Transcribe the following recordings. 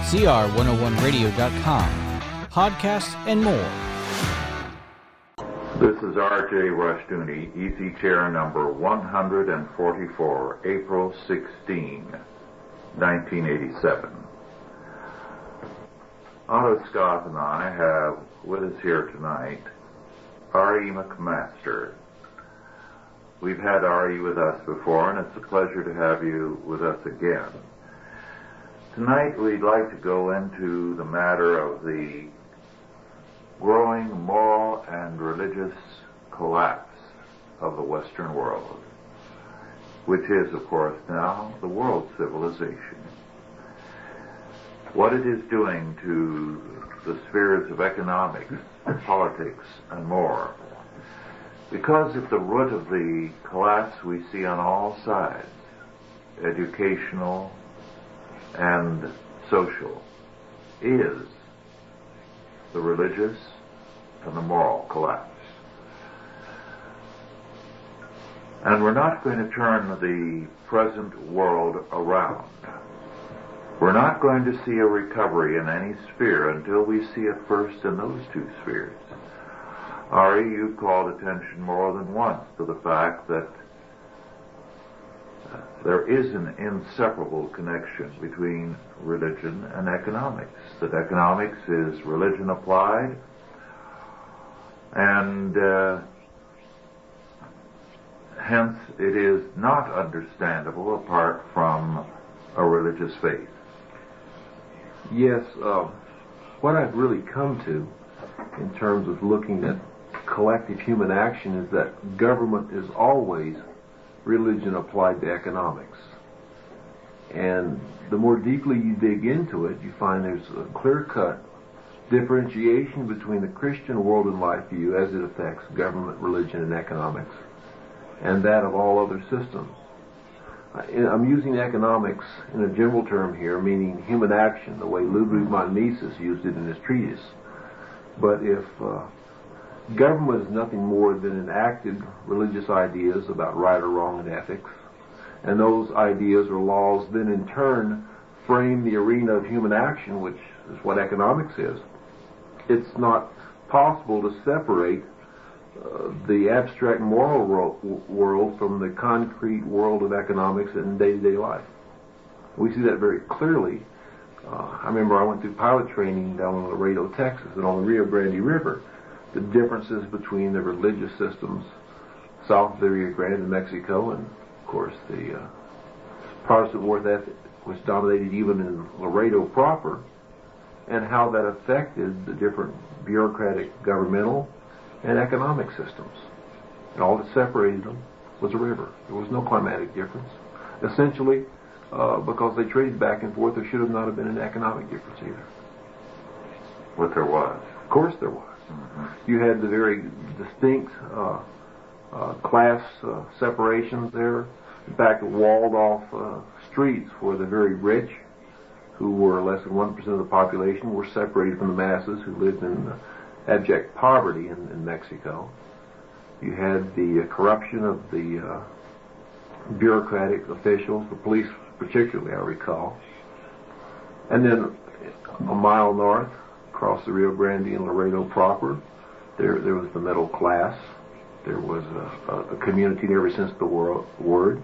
CR101radio.com, podcasts, and more. This is R.J. Rushdoony, Easy Chair number 144, April 16, 1987. Otto Scott and I have with us here tonight R.E. McMaster. We've had R.E. with us before, and it's a pleasure to have you with us again. Tonight we'd like to go into the matter of the growing moral and religious collapse of the Western world, which is, of course, now the world civilization. What it is doing to the spheres of economics, politics, and more. Because at the root of the collapse we see on all sides, educational and social, is the religious and the moral collapse. And we're not going to turn the present world around. We're not going to see a recovery in any sphere until we see it first in those two spheres. Ari, you've called attention more than once to the fact that there is an inseparable connection between religion and economics. That economics is religion applied, and hence it is not understandable apart from a religious faith. Yes, what I've really come to in terms of looking at collective human action is that government is always religion applied to economics. And the more deeply you dig into it, you find there's a clear-cut differentiation between the Christian world and life view as it affects government, religion, and economics, and that of all other systems. I'm using economics in a general term here, meaning human action, the way Ludwig von Mises used it in his treatise. But if government is nothing more than enacted religious ideas about right or wrong and ethics, and those ideas or laws then in turn frame the arena of human action, which is what economics is, it's not possible to separate the abstract moral world from the concrete world of economics in day-to-day life. We see that very clearly. I remember I went through pilot training down in Laredo, Texas, and on the Rio Grande River, the differences between the religious systems south of the Rio Grande in Mexico, and of course the Protestant work ethic was dominated even in Laredo proper, and how that affected the different bureaucratic, governmental, and economic systems. And all that separated them was a river. There was no climatic difference. Essentially, because they traded back and forth, there should have not have been an economic difference either. But there was. Of course there was. Mm-hmm. You had the very distinct class separations there. In fact, walled-off streets for the very rich, who were less than 1% of the population, were separated from the masses who lived in abject poverty in Mexico. You had the corruption of the bureaucratic officials, the police particularly, I recall. And then a mile north, across the Rio Grande and Laredo proper, there was the middle class. There was a community in every sense of the word,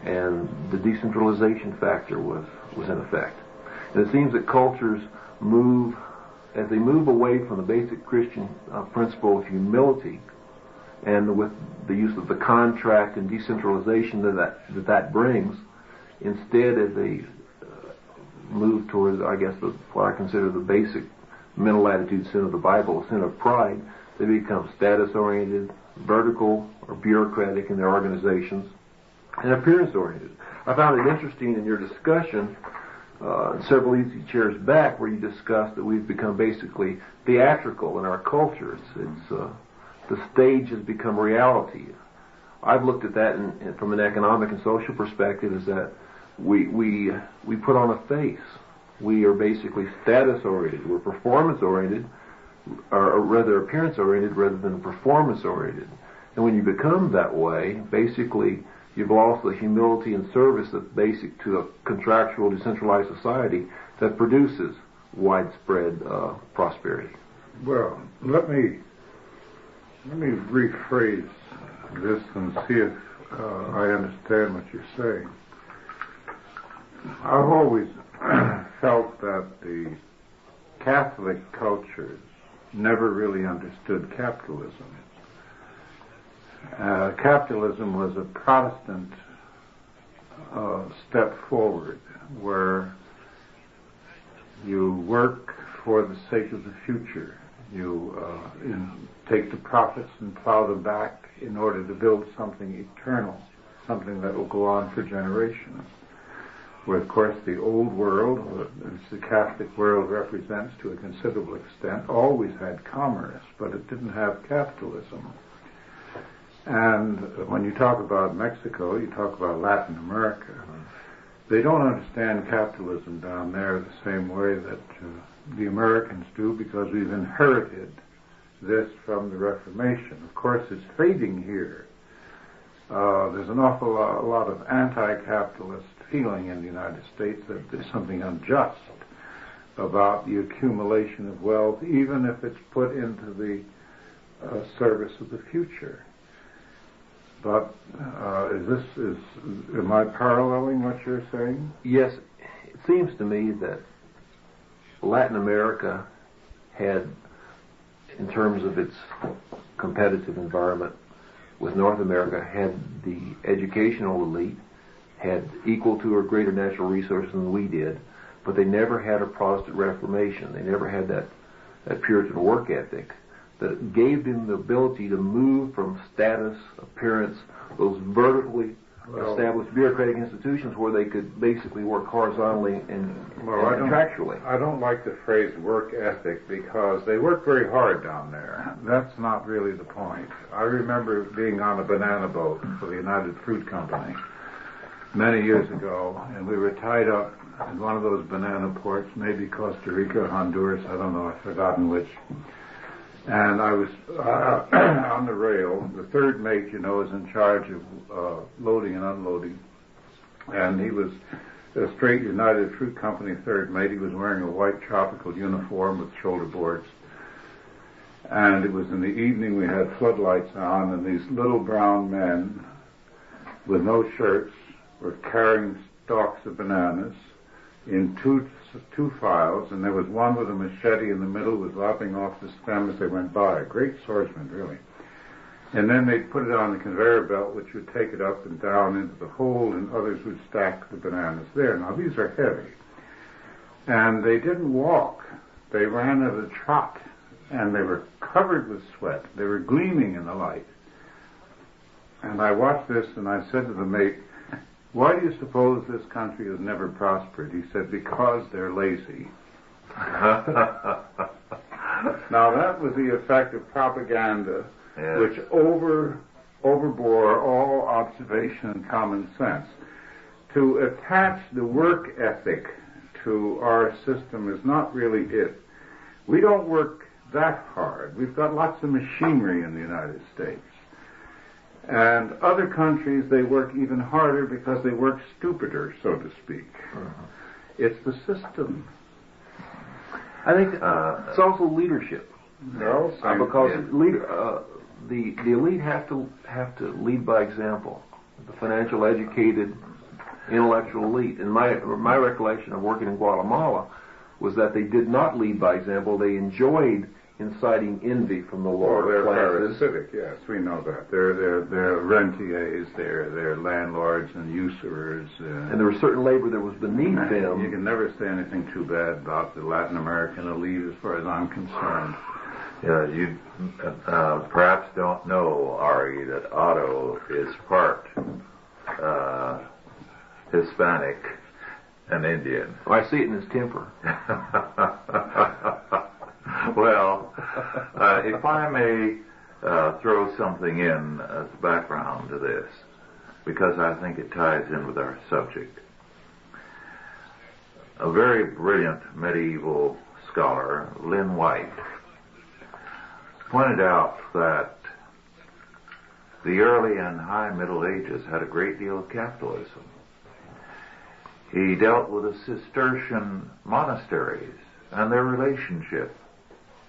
and the decentralization factor was in effect. And it seems that cultures move, as they move away from the basic Christian principle of humility, and with the use of the contract and decentralization that brings, instead as they move towards, I guess, what I consider the basic mental attitude sin of the Bible, sin of pride, they become status-oriented, vertical or bureaucratic in their organizations, and appearance-oriented. I found it interesting in your discussion several easy chairs back where you discussed that we've become basically theatrical in our culture. It's the stage has become reality. I've looked at that from an economic and social perspective as that we put on a face. We are basically status-oriented. We're performance-oriented, or rather appearance-oriented rather than performance-oriented. And when you become that way, basically you've lost the humility and service that's basic to a contractual, decentralized society that produces widespread prosperity. Well, let me rephrase this and see if I understand what you're saying. I've always felt that the Catholic cultures never really understood capitalism. Capitalism was a Protestant step forward, where you work for the sake of the future. You take the profits and plow them back in order to build something eternal, something that will go on for generations. Where, of course, the old world, which the Catholic world represents to a considerable extent, always had commerce, but it didn't have capitalism. And when you talk about Mexico, you talk about Latin America, they don't understand capitalism down there the same way that the Americans do, because we've inherited this from the Reformation. Of course, it's fading here. There's an awful lot of anti-capitalist feeling in the United States that there's something unjust about the accumulation of wealth, even if it's put into the service of the future. But am I paralleling what you're saying? Yes, it seems to me that Latin America had, in terms of its competitive environment with North America, had the educational elite, had equal to or greater natural resources than we did, but they never had a Protestant Reformation. They never had that Puritan work ethic that gave them the ability to move from status, appearance, those vertically established bureaucratic institutions where they could basically work horizontally and contractually. I don't like the phrase work ethic, because they work very hard down there. That's not really the point. I remember being on a banana boat for the United Fruit Company many years ago, and we were tied up in one of those banana ports, maybe Costa Rica, Honduras, I don't know, I've forgotten which. And I was on the rail. The third mate, is in charge of loading and unloading. And he was a straight United Fruit Company third mate. He was wearing a white tropical uniform with shoulder boards. And it was in the evening, we had floodlights on, and these little brown men with no shirts were carrying stalks of bananas in two files, and there was one with a machete in the middle, was lopping off the stem as they went by. A great swordsman, really. And then they'd put it on the conveyor belt, which would take it up and down into the hold, and others would stack the bananas there. Now, these are heavy. And they didn't walk. They ran at a trot, and they were covered with sweat. They were gleaming in the light. And I watched this, and I said to the mate, "Why do you suppose this country has never prospered?" He said, "Because they're lazy." Now, that was the effect of propaganda, yes, which overbore all observation and common sense. To attach the work ethic to our system is not really it. We don't work that hard. We've got lots of machinery in the United States. And other countries, they work even harder because they work stupider, so to speak. It's the system. I think it's also leadership. No, Because the elite have to lead by example. The financial, educated, intellectual elite. And my recollection of working in Guatemala was that they did not lead by example. They enjoyed inciting envy from the lower classes. They're parasitic, yes, we know that. They're rentiers, they're landlords and usurers. And there was certain labor that was beneath them. You can never say anything too bad about the Latin American elite as far as I'm concerned. Yeah, you perhaps don't know, Ari, that Otto is part Hispanic and Indian. Oh, I see it in his temper. Well, if I may throw something in as background to this, because I think it ties in with our subject. A very brilliant medieval scholar, Lynn White, pointed out that the early and high Middle Ages had a great deal of capitalism. He dealt with the Cistercian monasteries and their relationship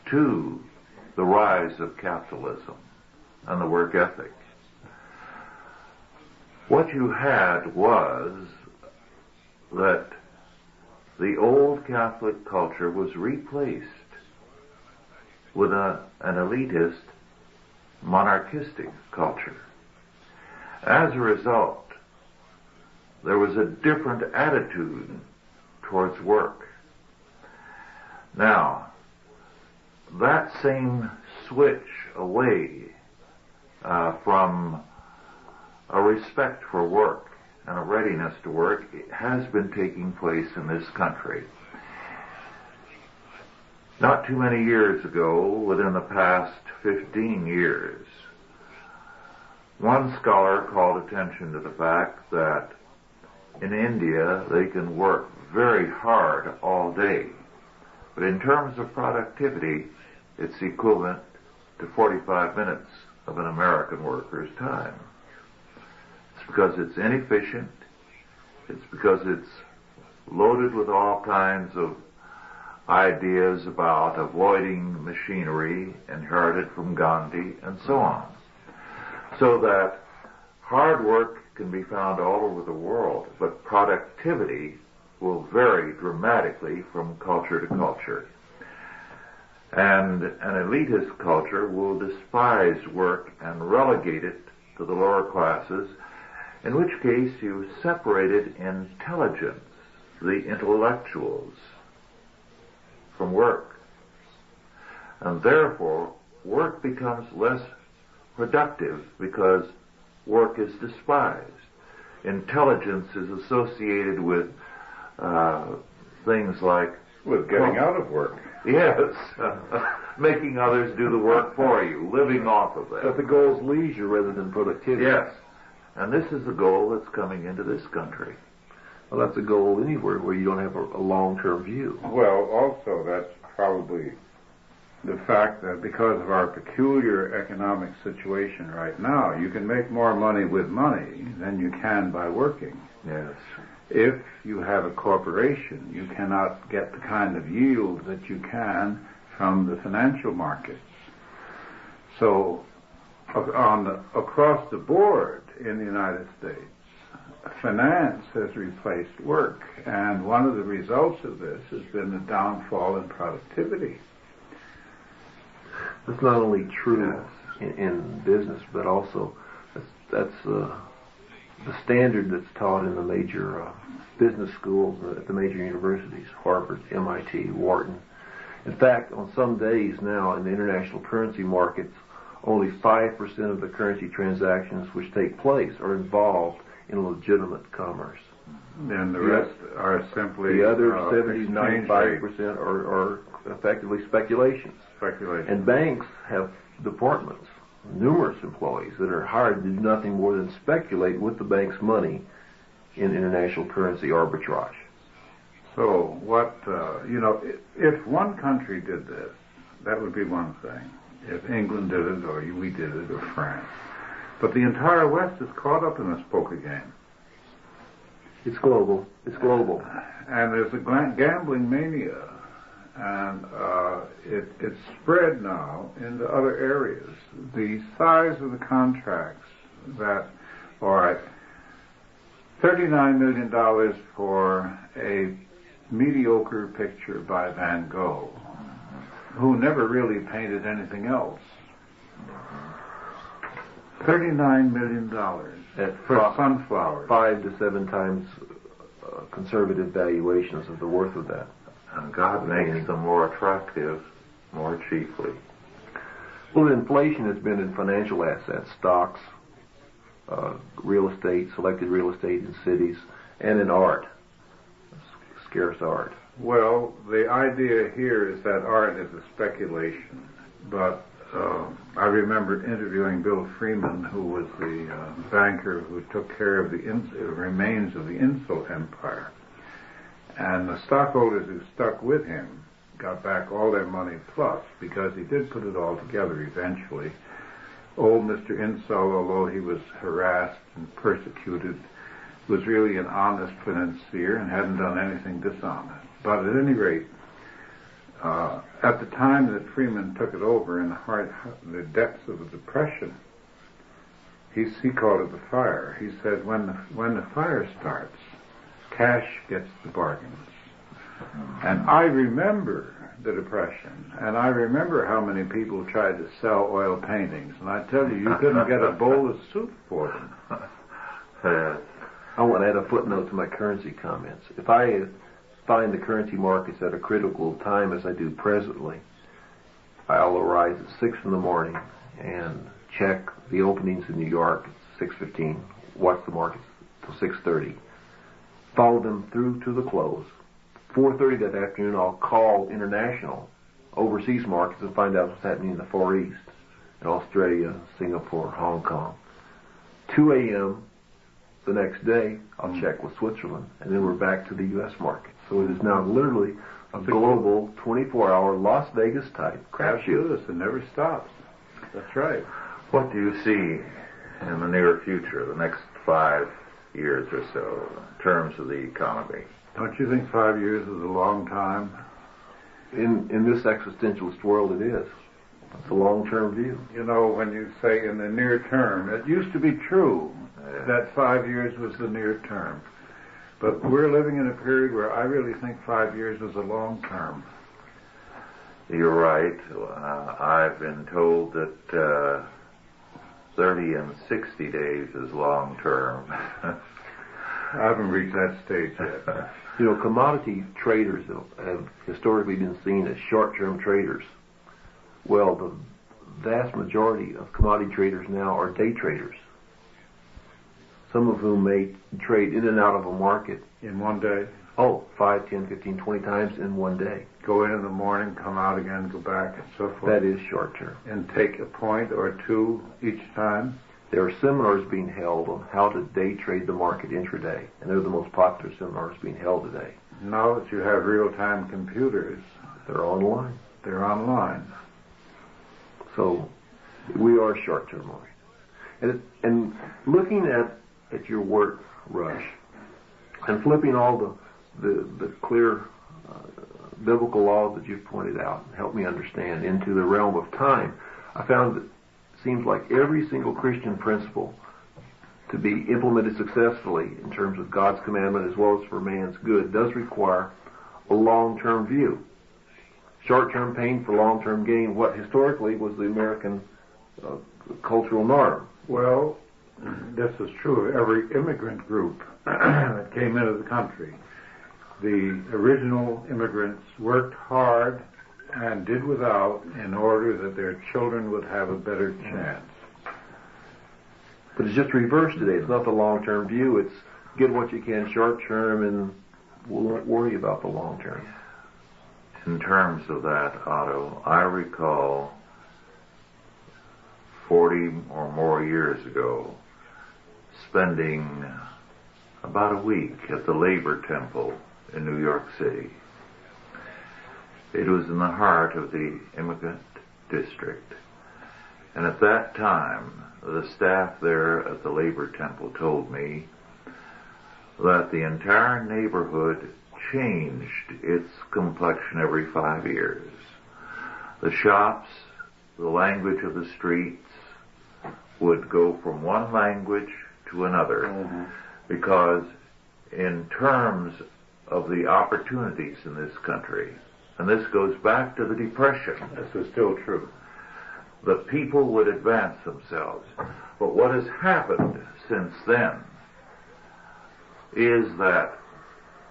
to the rise of capitalism and the work ethic. What you had was that the old Catholic culture was replaced with an elitist, monarchistic culture. As a result, there was a different attitude towards work. Now, that same switch away from a respect for work and a readiness to work has been taking place in this country. Not too many years ago, within the past 15 years, one scholar called attention to the fact that in India they can work very hard all day, but in terms of productivity, it's equivalent to 45 minutes of an American worker's time. It's because it's inefficient. It's because it's loaded with all kinds of ideas about avoiding machinery inherited from Gandhi and so on. So that hard work can be found all over the world, but productivity will vary dramatically from culture to culture. And an elitist culture will despise work and relegate it to the lower classes, in which case you separated intelligence, the intellectuals, from work. And therefore, work becomes less productive because work is despised. Intelligence is associated with things like... With getting out of work. Yes. Making others do the work for you, living off of that. But the goal is leisure rather than productivity. Yes. And this is the goal that's coming into this country. Well, that's a goal anywhere where you don't have a long-term view. Well, also, that's probably the fact that because of our peculiar economic situation right now, you can make more money with money than you can by working. Yes. If you have a corporation, you cannot get the kind of yield that you can from the financial markets. So, across the board in the United States, finance has replaced work, and one of the results of this has been the downfall in productivity. That's not only true in business, but also that's the standard that's taught in the major business schools at the major universities, Harvard, MIT, Wharton. In fact, on some days now in the international currency markets, only 5% of the currency transactions which take place are involved in legitimate commerce. And the rest are simply... The other 95% are effectively speculations. And banks have departments, numerous employees that are hired to do nothing more than speculate with the bank's money in international currency arbitrage. So what, if one country did this, that would be one thing. If England did it, or we did it, or France. But the entire West is caught up in this poker game. It's global. It's global. And there's a gambling mania. And it's spread now into other areas. The size of the contracts that, all right, $39 million for a mediocre picture by Van Gogh, who never really painted anything else. $39 million for sunflowers. 5 to 7 times conservative valuations of the worth of that. And God makes them more attractive more cheaply. Well, inflation has been in financial assets, stocks, real estate, selected real estate in cities, and in art, scarce art. Well, the idea here is that art is a speculation, but I remember interviewing Bill Freeman, who was the banker who took care of the remains of the Insel Empire. And the stockholders who stuck with him got back all their money plus, because he did put it all together eventually, old Mr. Insull, although he was harassed and persecuted, was really an honest financier and hadn't done anything dishonest. But at any rate, at the time that Freeman took it over in the depths of the Depression, he called it the fire. He said, when the fire starts, cash gets the bargains. And I remember the Depression, and I remember how many people tried to sell oil paintings, and I tell you, you couldn't get a bowl of soup for them. I want to add a footnote to my currency comments. If I find the currency markets at a critical time, as I do presently, I'll arise at 6 in the morning and check the openings in New York at 6:15, watch the markets till 6:30, follow them through to the close. 4:30 that afternoon, I'll call international overseas markets and find out what's happening in the Far East, in Australia, Singapore, Hong Kong. 2 a.m. the next day, I'll check with Switzerland, and then we're back to the U.S. market. So it is now literally a global 24-hour Las Vegas type crapshoot. It never stops. That's right. What do you see in the near future, the next 5 years or so, in terms of the economy? Don't you think 5 years is a long time? In this existentialist world, it is. It's a long-term view. You know, when you say in the near term, it used to be true that 5 years was the near term. But we're living in a period where I really think 5 years is a long term. You're right. I've been told that 30 and 60 days is long term. I haven't reached that stage yet. You know, commodity traders have historically been seen as short-term traders. Well, the vast majority of commodity traders now are day traders, some of whom may trade in and out of a market. In one day? 5, 10, 15, 20 times in one day. Go in the morning, come out again, go back, and so forth. That is short-term. And take a point or two each time? There are seminars being held on how to day trade the market intraday, and they're the most popular seminars being held today. Now that you have real-time computers, they're online. They're online. So we are short-term oriented. And looking at your work, Rush, and flipping all the clear biblical laws that you've pointed out and helped me understand into the realm of time, I found that it seems like every single Christian principle to be implemented successfully in terms of God's commandment as well as for man's good does require a long-term view. Short-term pain for long-term gain, what historically was the American cultural norm. Well, this is true of every immigrant group that came into the country. The original immigrants worked hard and did without in order that their children would have a better chance. But it's just reversed today. It's not the long-term view. It's get what you can short-term and we won't worry about the long-term. In terms of that, Otto, I recall 40 or more years ago spending about a week at the Labor Temple in New York City. It was in the heart of the immigrant district. And at that time, the staff there at the Labor Temple told me that the entire neighborhood changed its complexion every 5 years. The shops, the language of the streets would go from one language to another because in terms of the opportunities in this country, and this goes back to the Depression. This is still true. The people would advance themselves. But what has happened since then is that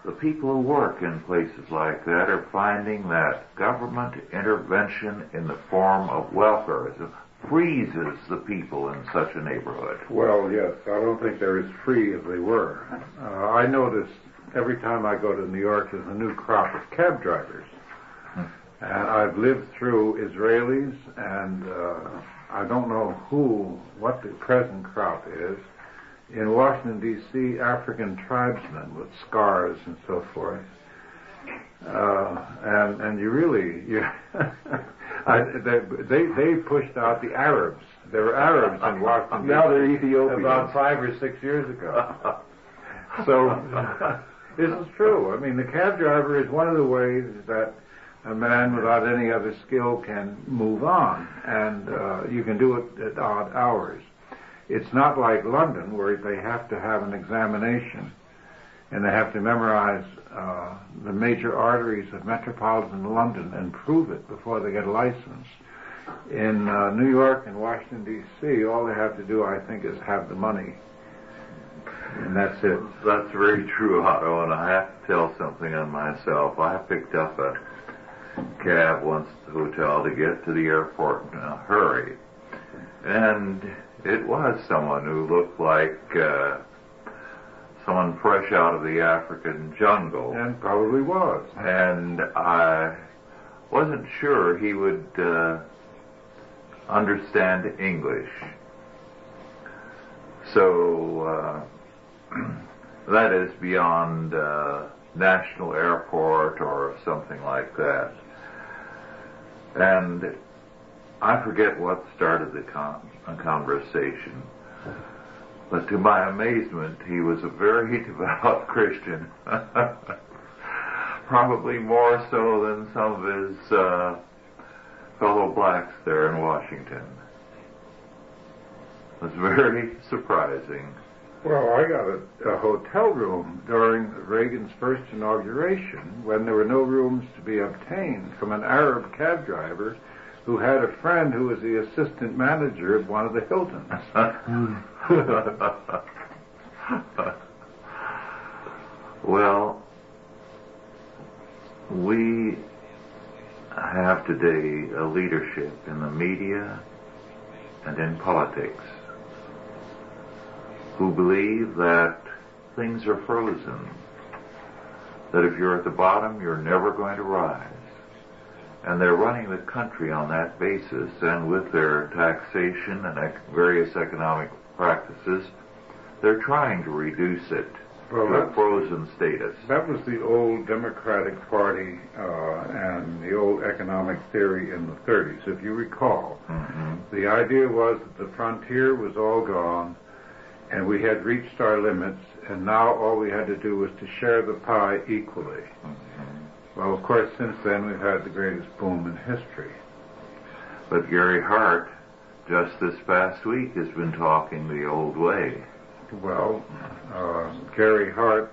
the people who work in places like that are finding that government intervention in the form of welfareism freezes the people in such a neighborhood. Well, yes, I don't think they're as free as they were. I notice every time I go to New York there's a new crop of cab drivers. And I've lived through Israelis, and I don't know what the present crop is. In Washington, D.C., African tribesmen with scars and so forth. And you really, they pushed out the Arabs. There were Arabs in Washington. Now they're Ethiopians. About 5 or 6 years ago. So this is true. I mean, the cab driver is one of the ways that a man without any other skill can move on, and you can do it at odd hours. It's not like London, where they have to have an examination, and they have to memorize the major arteries of metropolitan London and prove it before they get a license. In New York and Washington, D.C., all they have to do, I think, is have the money. And that's it. That's very true, Otto, and I have to tell something on myself. I picked up a cab once at the hotel to get to the airport in a hurry. And it was someone who looked like someone fresh out of the African jungle. And probably was. And I wasn't sure he would understand English. So that is beyond National Airport or something like that. And I forget what started the conversation, but to my amazement, he was a very devout Christian, probably more so than some of his fellow blacks there in Washington. It was very surprising. Well, I got a hotel room during Reagan's first inauguration when there were no rooms to be obtained from an Arab cab driver who had a friend who was the assistant manager at one of the Hiltons. Well, we have today a leadership in the media and in politics who believe that things are frozen, that if you're at the bottom, you're never going to rise. And they're running the country on that basis, and with their taxation and various economic practices, they're trying to reduce it to a frozen status. That was the old Democratic Party and the old economic theory in the 30s, if you recall. Mm-hmm. The idea was that the frontier was all gone, and we had reached our limits, and now all we had to do was to share the pie equally. Mm-hmm. Well, of course, since then we've had the greatest boom in history. But Gary Hart, just this past week, has been talking the old way. Well, Gary Hart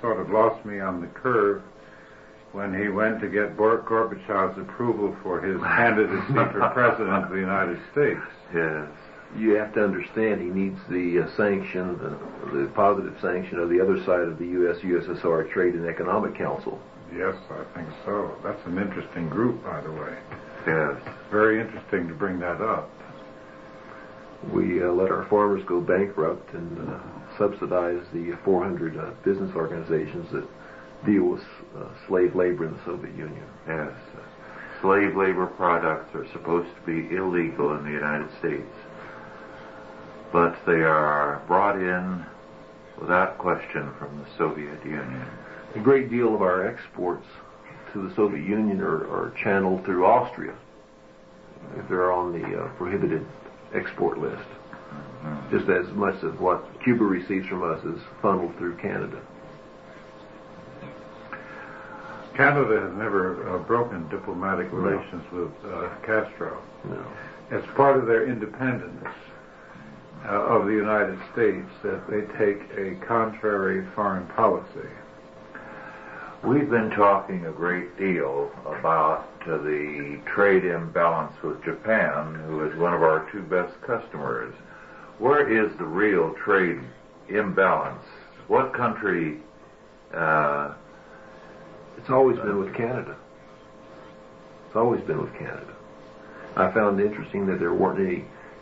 sort of lost me on the curve when he went to get Gorbachev's approval for his candidacy for president of the United States. Yes. You have to understand he needs the sanction, the positive sanction of the other side of the U.S.-USSR Trade and Economic Council. Yes, I think so. That's an interesting group, by the way. Yes. Very interesting to bring that up. We let our farmers go bankrupt and subsidize the 400 business organizations that deal with slave labor in the Soviet Union. Yes. Slave labor products are supposed to be illegal in the United States, but they are brought in without question from the Soviet Union. A great deal of our exports to the Soviet Union are channeled through Austria, if they're on the prohibited export list. Mm-hmm. Just as much as what Cuba receives from us is funneled through Canada. Canada has never broken diplomatic relations with Castro. No. It's part of their independence of the United States that they take a contrary foreign policy. We've been talking a great deal about the trade imbalance with Japan, who is one of our two best customers. Where is the real trade imbalance? What country? It's always been with Canada. It's always been with Canada. I found it interesting that there weren't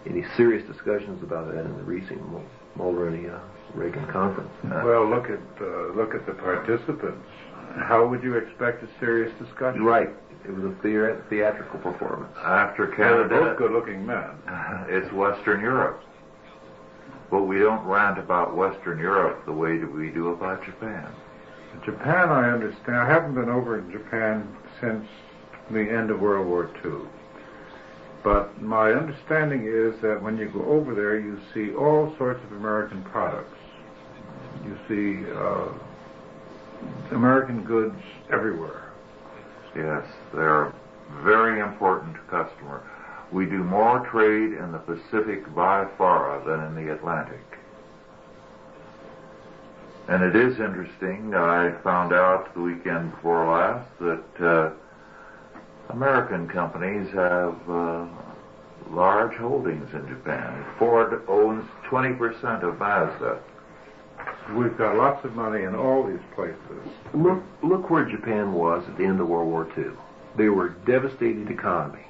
any serious discussions about that in the recent Mulroney-Reagan conference. Well, look at the participants. How would you expect a serious discussion? Right. It was a theatrical performance. After They're Canada, both good-looking men. It's Western Europe. But we don't rant about Western Europe the way that we do about Japan. Japan, I understand. I haven't been over in Japan since the end of World War II. But my understanding is that when you go over there, you see all sorts of American products. You see American goods everywhere. Yes, they're a very important customer. We do more trade in the Pacific by far than in the Atlantic. And it is interesting, I found out the weekend before last that American companies have large holdings in Japan. Ford owns 20% of Mazda. We've got lots of money in all these places. Look where Japan was at the end of World War II. They were a devastated economy.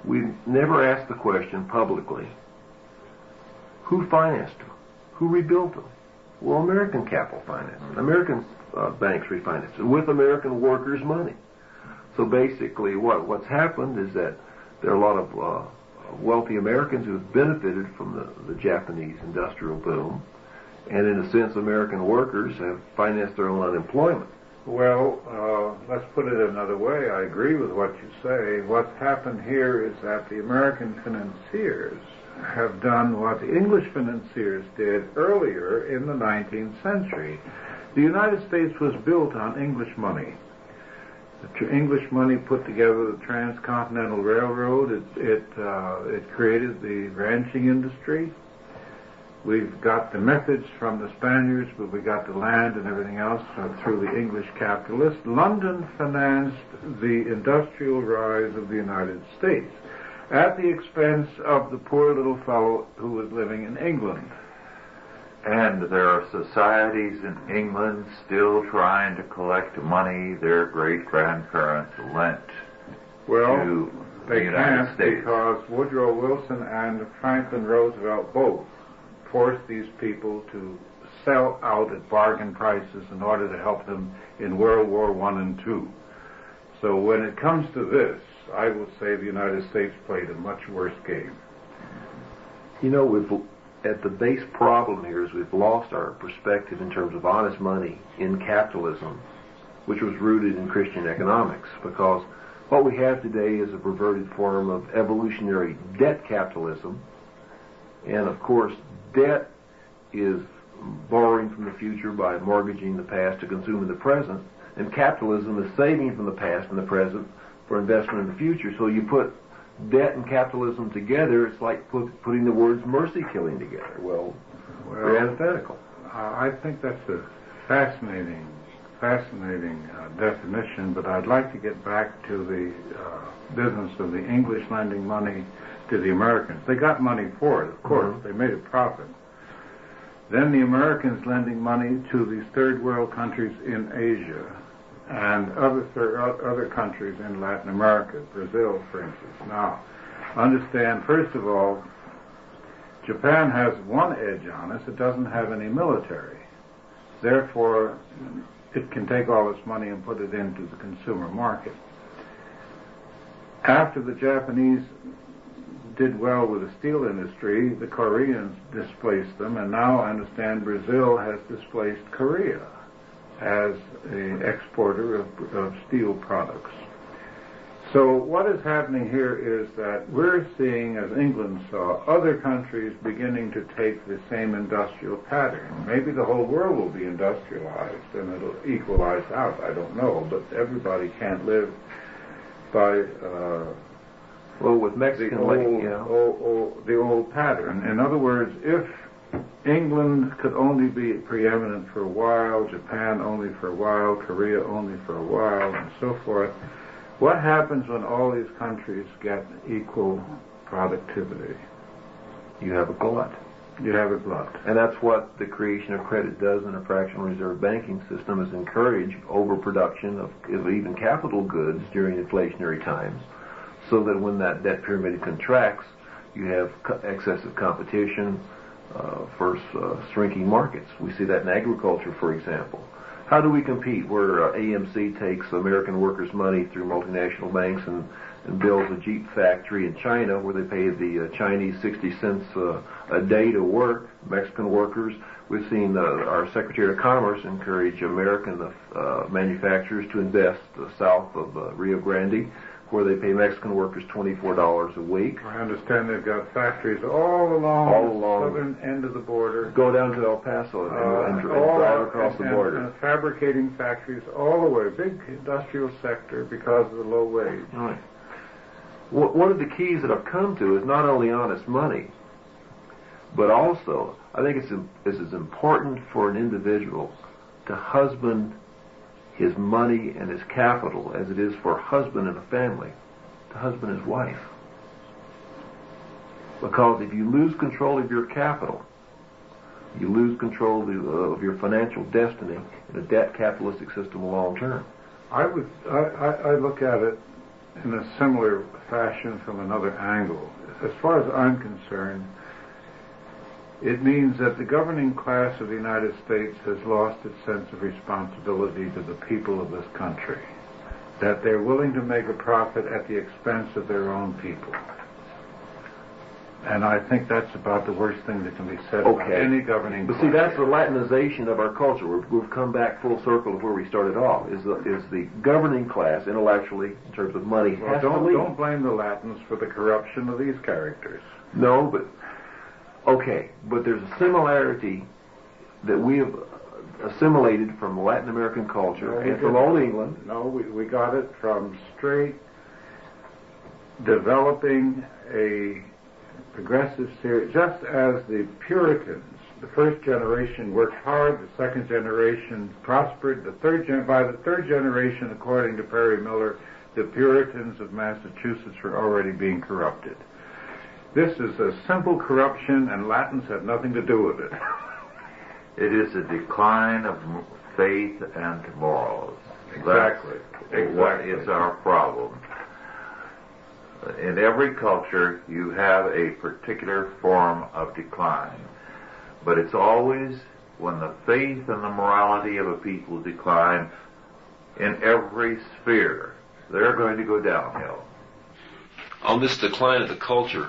We never asked the question publicly, who financed them? Who rebuilt them? Well, American capital financed them. American banks refinanced them with American workers' money. So basically what's happened is that there are a lot of wealthy Americans who have benefited from the Japanese industrial boom, and in a sense American workers have financed their own unemployment. Well, let's put it another way. I agree with what you say. What's happened here is that the American financiers have done what the English financiers did earlier in the 19th century. The United States was built on English money. The English money put together the Transcontinental Railroad. It created the ranching industry. We've got the methods from the Spaniards, but we got the land and everything else through the English capitalists. London financed the industrial rise of the United States at the expense of the poor little fellow who was living in England. And there are societies in England still trying to collect money their great-grandparents lent to the United States. Because Woodrow Wilson and Franklin Roosevelt both forced these people to sell out at bargain prices in order to help them in World War I and II. So when it comes to this, I will say the United States played a much worse game. You know, at the base problem here is we've lost our perspective in terms of honest money in capitalism, which was rooted in Christian economics, because what we have today is a perverted form of evolutionary debt capitalism. And of course, debt is borrowing from the future by mortgaging the past to consume in the present, and capitalism is saving from the past and the present for investment in the future. So you put debt and capitalism together, it's like putting the words mercy killing together. Well, they're antithetical. I think that's a fascinating definition, but I'd like to get back to the business of the English lending money to the Americans. They got money for it, of course. Mm-hmm. They made a profit. Then the Americans lending money to these third world countries in Asia and other countries in Latin America, Brazil, for instance. Now, understand, first of all, Japan has one edge on us. It doesn't have any military. Therefore, it can take all its money and put it into the consumer market. After the Japanese did well with the steel industry, the Koreans displaced them, and now I understand Brazil has displaced Korea as an exporter of steel products. So what is happening here is that we're seeing, as England saw, other countries beginning to take the same industrial pattern. Maybe the whole world will be industrialized and it'll equalize out, I don't know, but everybody can't live by with Mexican the old pattern. In other words, if England could only be preeminent for a while, Japan only for a while, Korea only for a while, and so forth, what happens when all these countries get equal productivity? You have a glut. You have a glut. And that's what the creation of credit does in a fractional reserve banking system, is encourage overproduction of even capital goods during inflationary times, so that when that debt pyramid contracts, you have excessive competition for shrinking markets. We see that in agriculture, for example. How do we compete where AMC takes American workers' money through multinational banks and builds a Jeep factory in China where they pay the Chinese 60 cents a day to work, Mexican workers? We've seen our Secretary of Commerce encourage American manufacturers to invest south of Rio Grande where they pay Mexican workers $24 a week. I understand they've got factories all along the southern end of the border. Go down to El Paso and drive across the border. And fabricating factories all the way, big industrial sector because of the low wage. Right. One of the keys that I've come to is not only honest money, but also I think it's as important for an individual to husband his money and his capital as it is for a husband in a family to husband his wife. Because if you lose control of your capital, you lose control of your financial destiny in a debt capitalistic system long term. I look at it in a similar fashion from another angle. As far as I'm concerned, it means that the governing class of the United States has lost its sense of responsibility to the people of this country, that they're willing to make a profit at the expense of their own people. And I think that's about the worst thing that can be said about any governing class. But see, that's the Latinization of our culture. We've come back full circle to where we started off, is the governing class, intellectually, in terms of money, has to lead. Don't blame the Latins for the corruption of these characters. No, but there's a similarity that we have assimilated from Latin American culture and from Old England. No, we got it from straight developing a progressive series, just as the Puritans, the first generation worked hard, the second generation prospered, by the third generation, according to Perry Miller, the Puritans of Massachusetts were already being corrupted. This is a simple corruption, and Latins have nothing to do with it. It is a decline of faith and morals. Exactly. What is our problem? In every culture, you have a particular form of decline. But it's always when the faith and the morality of a people decline in every sphere, they're going to go downhill. On this decline of the culture,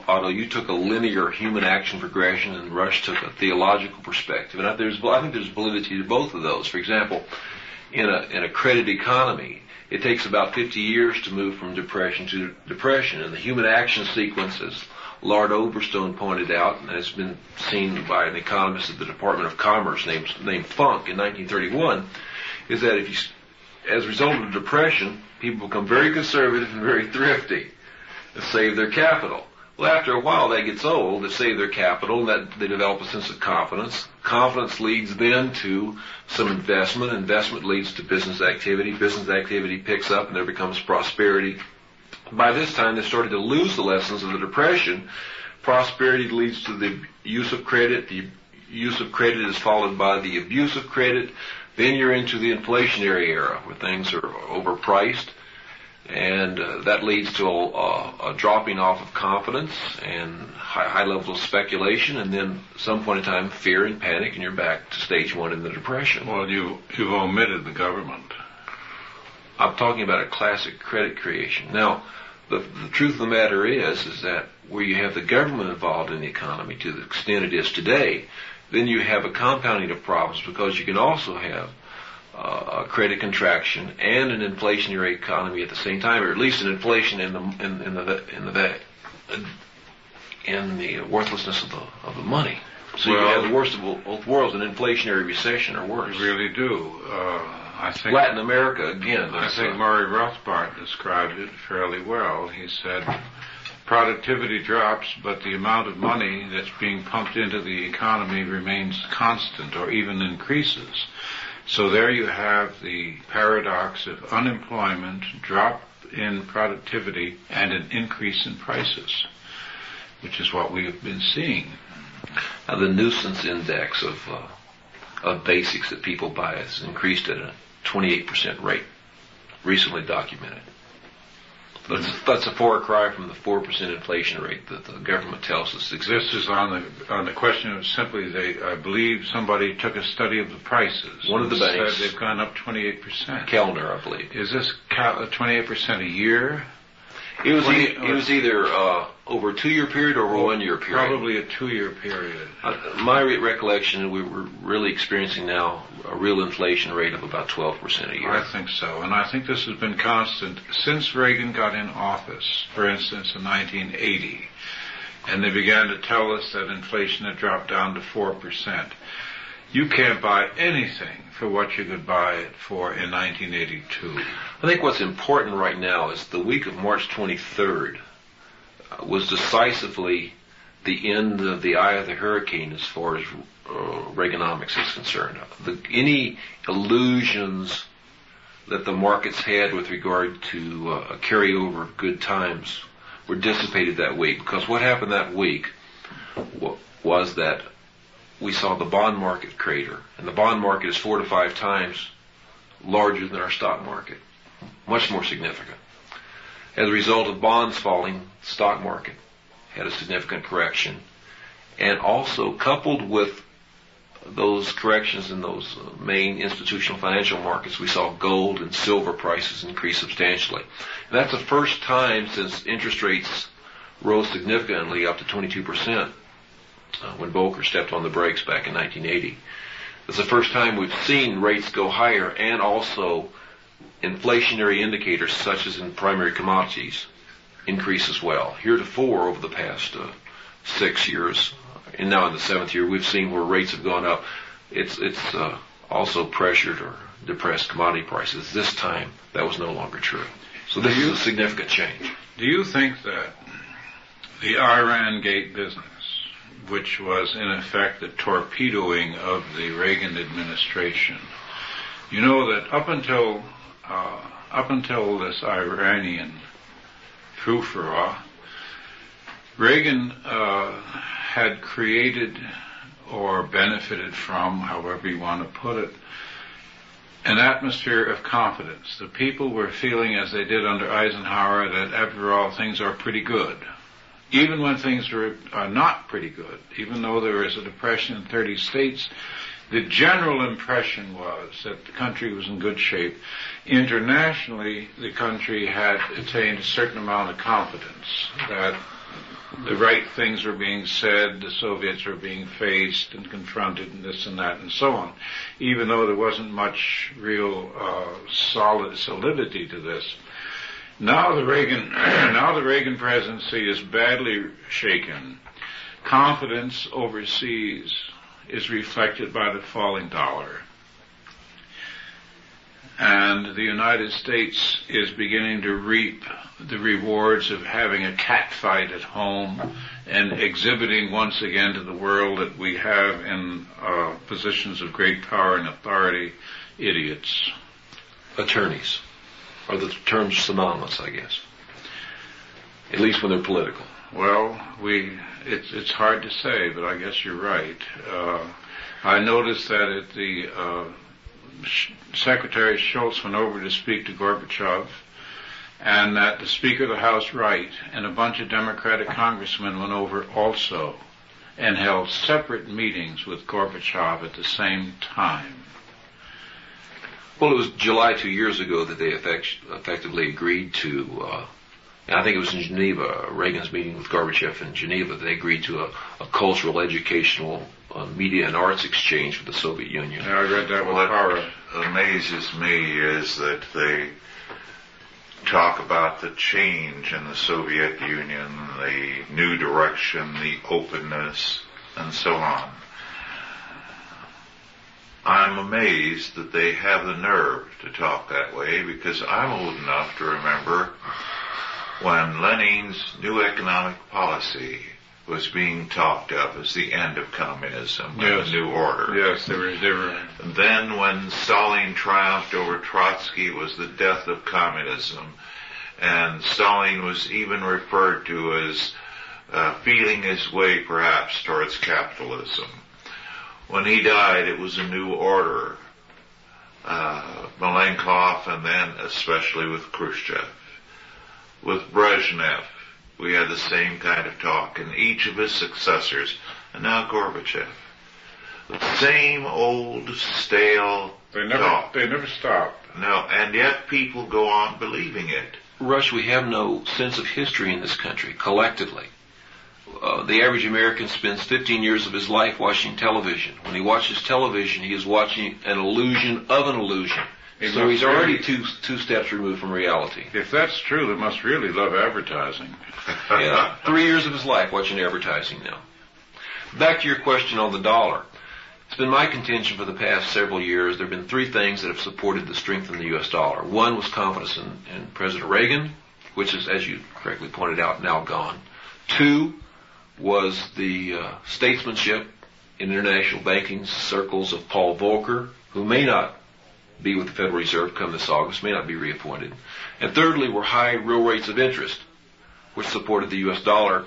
Otto, you took a linear human action progression, and Rush took a theological perspective. And I think there's validity to both of those. For example, in a credit economy, it takes about 50 years to move from depression to depression. And the human action sequence, as Lord Overstone pointed out, and has been seen by an economist at the Department of Commerce named Funk in 1931, is that as a result of depression, people become very conservative and very thrifty to save their capital. Well, after a while, that gets old. They save their capital, and that they develop a sense of confidence. Confidence leads then to some investment. Investment leads to business activity. Business activity picks up, and there becomes prosperity. By this time, they started to lose the lessons of the Depression. Prosperity leads to the use of credit. The use of credit is followed by the abuse of credit. Then you're into the inflationary era, where things are overpriced. And that leads to a dropping off of confidence and high levels of speculation, and then at some point in time, fear and panic, and you're back to stage one in the Depression. Well, you've omitted the government. I'm talking about a classic credit creation. Now, the truth of the matter is that where you have the government involved in the economy to the extent it is today, then you have a compounding of problems, because you can also have a credit contraction and an inflationary economy at the same time, or at least an inflation in the worthlessness of the money. So you have the worst of both worlds, an inflationary recession or worse. You really do. I think Latin America again. I think Murray Rothbard described it fairly well. He said productivity drops, but the amount of money that's being pumped into the economy remains constant or even increases. So there you have the paradox of unemployment, drop in productivity, and an increase in prices, which is what we have been seeing. Now, the nuisance index of basics that people buy has increased at a 28% rate, recently documented. That's a far cry from the 4% inflation rate that the government tells us exists. This is on the question of simply, I believe somebody took a study of the prices. One of the banks said they've gone up 28%. Kellner, I believe. Is this 28% a year? It was either over a 2-year period or over a 1-year period. Probably a 2-year period. My recollection, we were really experiencing now a real inflation rate of about 12% a year. I think so, and I think this has been constant since Reagan got in office, for instance, in 1980. And they began to tell us that inflation had dropped down to 4%. You can't buy anything for what you could buy it for in 1982. I think what's important right now is the week of March 23rd was decisively the end of the eye of the hurricane as far as Reaganomics is concerned. Any illusions that the markets had with regard to a carryover of good times were dissipated that week, because what happened that week was that we saw the bond market crater, and the bond market is 4 to 5 times larger than our stock market, much more significant. As a result of bonds falling, the stock market had a significant correction, and also coupled with those corrections in those main institutional financial markets, we saw gold and silver prices increase substantially. And that's the first time since interest rates rose significantly up to 22%. When Volcker stepped on the brakes back in 1980. It's the first time we've seen rates go higher, and also inflationary indicators such as in primary commodities increase as well. Heretofore, over the past 6 years, and now in the 7th year, we've seen where rates have gone up. It's also pressured or depressed commodity prices. This time, that was no longer true. So this is a significant change. Do you think that the Iran-Gate business, which was in effect the torpedoing of the Reagan administration, you know that up until this Iranian frou-frou, Reagan had created or benefited from, however you want to put it, an atmosphere of confidence. The people were feeling, as they did under Eisenhower, that after all things are pretty good. Even when things are not pretty good, even though there was a depression in 30 states, the general impression was that the country was in good shape. Internationally, the country had attained a certain amount of confidence that the right things were being said, the Soviets were being faced and confronted, and this and that and so on, even though there wasn't much real solidity to this. Now the Reagan presidency is badly shaken. Confidence overseas is reflected by the falling dollar. And the United States is beginning to reap the rewards of having a cat fight at home and exhibiting once again to the world that we have in positions of great power and authority idiots. Attorneys. Are the terms synonymous, I guess? At least when they're political. Well, it's hard to say, but I guess you're right. I noticed that at the Secretary Schultz went over to speak to Gorbachev, and that the Speaker of the House Wright and a bunch of Democratic congressmen went over also and held separate meetings with Gorbachev at the same time. Well, it was July 2 years ago that they effectively agreed to, I think it was in Geneva, Reagan's meeting with Gorbachev in Geneva, they agreed to a cultural, educational, media and arts exchange with the Soviet Union. Yeah, I read that with horror. What amazes me is that they talk about the change in the Soviet Union, the new direction, the openness, and so on. I'm amazed that they have the nerve to talk that way, because I'm old enough to remember when Lenin's new economic policy was being talked of as the end of communism and the new order. Yes, they were. And then when Stalin triumphed over Trotsky, it was the death of communism. And Stalin was even referred to as feeling his way perhaps towards capitalism. When he died, it was a new order. Malenkov, and then especially with Khrushchev. With Brezhnev, we had the same kind of talk, and each of his successors, and now Gorbachev. The same old, stale talk. They never stop. No, and yet people go on believing it. Rush, we have no sense of history in this country, collectively. The average American spends 15 years of his life watching television. When he watches television, he is watching an illusion of an illusion. So he's already two steps removed from reality. If that's true, they must really love advertising. Yeah, 3 years of his life watching advertising now. Back to your question on the dollar. It's been my contention for the past several years there have been three things that have supported the strength in the U.S. dollar. One was confidence in President Reagan, which is, as you correctly pointed out, now gone. Two was the statesmanship in international banking circles of Paul Volcker, who may not be with the Federal Reserve come this August, may not be reappointed. And thirdly were high real rates of interest, which supported the U.S. dollar,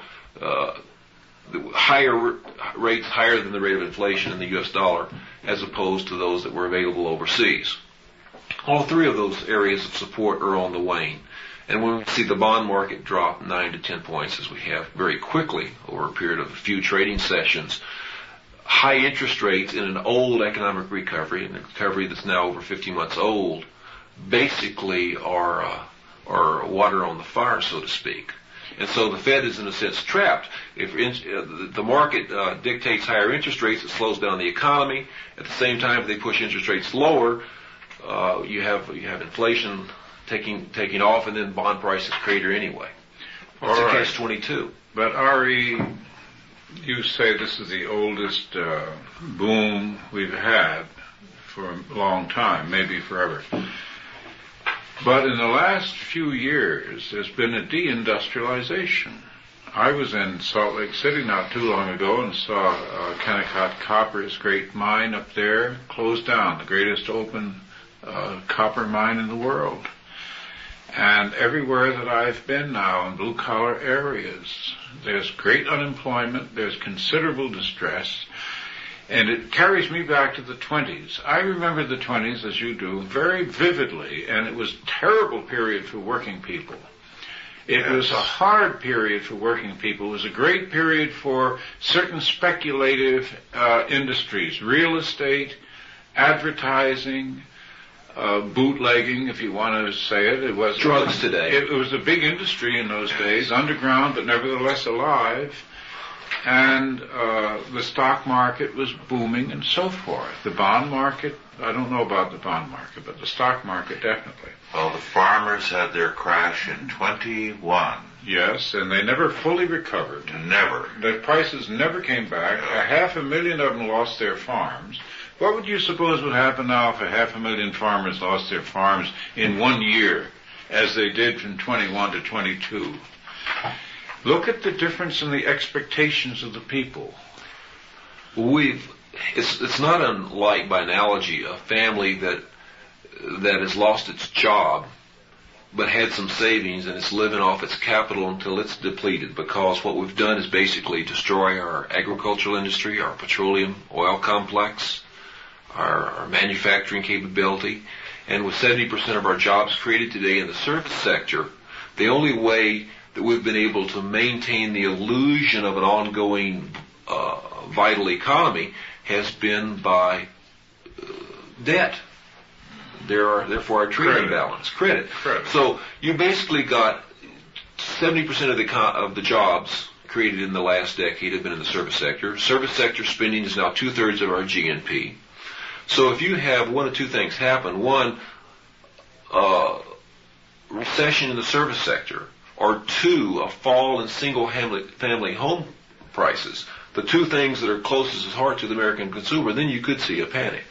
higher rates higher than the rate of inflation in the U.S. dollar, as opposed to those that were available overseas. All three of those areas of support are on the wane. And when we see the bond market drop 9 to 10 points, as we have very quickly over a period of a few trading sessions, high interest rates in an old economic recovery, and a recovery that's now over 50 months old, basically are water on the fire, so to speak. And so the Fed is, in a sense, trapped. If the market dictates higher interest rates, it slows down the economy. At the same time, if they push interest rates lower, you have inflation taking off, and then bond prices crater anyway. It's a catch-22. But Ari, you say this is the oldest boom we've had for a long time, maybe forever. But in the last few years, there's been a deindustrialization. I was in Salt Lake City not too long ago and saw Kennecott Copper's great mine up there closed down, the greatest open copper mine in the world. And everywhere that I've been now in blue-collar areas, there's great unemployment, there's considerable distress, and it carries me back to the 20s. I remember the 20s, as you do, very vividly, and it was a terrible period for working people. It was a hard period for working people. It was a great period for certain speculative industries, real estate, advertising, bootlegging, if you want to say it. It was drugs today. It was a big industry in those days, underground but nevertheless alive. And the stock market was booming and so forth. The bond market, I don't know about the bond market, but the stock market definitely. Well, the farmers had their crash in 21. Yes, and they never fully recovered. Never. The prices never came back. 500,000 of them lost their farms. What would you suppose would happen now if 500,000 farmers lost their farms in 1 year, as they did from 21 to 22? Look at the difference in the expectations of the people. It's not unlike, by analogy, a family that has lost its job but had some savings and it's living off its capital until it's depleted, because what we've done is basically destroy our agricultural industry, our petroleum oil complex, our manufacturing capability, and with 70% of our jobs created today in the service sector, the only way that we've been able to maintain the illusion of an ongoing vital economy has been by debt. Therefore our trading balance, credit. So you basically got 70% of the jobs created in the last decade have been in the service sector. Service sector spending is now 2/3 of our GNP. So if you have one of two things happen: one, recession in the service sector, or two, a fall in single-family home prices, the two things that are closest as heart to the American consumer, then you could see a panic.